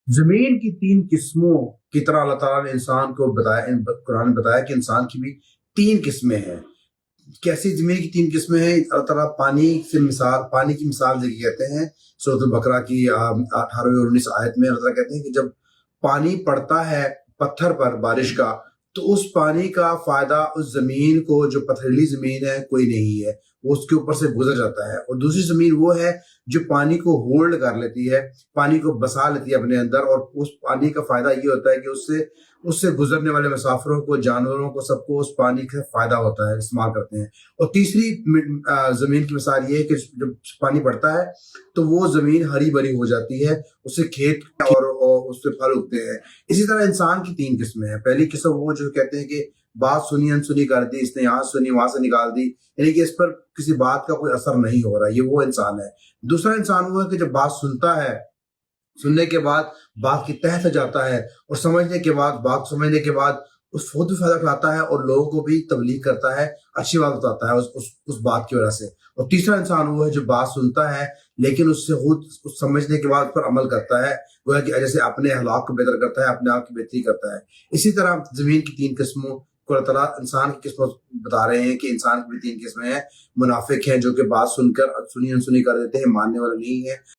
زمین کی تین قسموں کی طرح اللہ تعالیٰ نے انسان کو بتایا، قرآن نے بتایا کہ انسان کی بھی تین قسمیں ہیں۔ کیسی زمین کی تین قسمیں ہیں؟ اللہ تعالیٰ پانی کی مثال دے کے کہتے ہیں سورۃ البقرہ کی 18 اور 19 آیت میں۔ اللہ تعالیٰ کہتے ہیں کہ جب پانی پڑتا ہے پتھر پر بارش کا، تو اس پانی کا فائدہ اس زمین کو، جو پتھریلی زمین ہے، کوئی نہیں ہے، وہ اس کے اوپر سے گزر جاتا ہے۔ اور دوسری زمین وہ ہے جو پانی کو ہولڈ کر لیتی ہے، پانی کو بسا لیتی ہے اپنے اندر، اور اس پانی کا فائدہ یہ ہوتا ہے کہ اس سے گزرنے والے مسافروں کو، جانوروں کو، سب کو اس پانی کا فائدہ ہوتا ہے، استعمال کرتے ہیں۔ اور تیسری زمین کی مثال یہ ہے کہ جب پانی پڑتا ہے تو وہ زمین ہری بھری ہو جاتی ہے، اس سے کھیت اور اس سے پھل اگتے ہیں۔ اسی طرح انسان کی تین قسمیں ہیں۔ پہلی قسم وہ جو کہتے ہیں کہ بات سنی انسنی کر دی، اس نے یہاں سنی وہاں سے نکال دی، یعنی کہ اس پر کسی بات کا کوئی اثر نہیں ہو رہا، یہ وہ انسان ہے۔ دوسرا انسان وہ ہے کہ جب بات سنتا ہے، سننے کے بعد بات کی تہہ تک جاتا ہے، اور بات سمجھنے کے بعد اس خود بھی فائدہ اٹھاتا ہے اور لوگوں کو بھی تبلیغ کرتا ہے، اچھی بات بتاتا ہے اس بات کی وجہ سے۔ اور تیسرا انسان وہ ہے جو بات سنتا ہے لیکن اس سے خود سمجھنے کے بعد پر عمل کرتا ہے، وہ ہے کہ جیسے اپنے اخلاق کو بہتر کرتا ہے، اپنے آپ کی بہتری کرتا ہے۔ اسی طرح زمین کی تین قسموں کو اللہ تعالیٰ انسان کی قسموں بتا رہے ہیں کہ انسان کی بھی تین قسمیں ہیں۔ منافق ہیں جو کہ بات سن کر سنی انسنی کر دیتے ہیں، ماننے والے نہیں ہیں،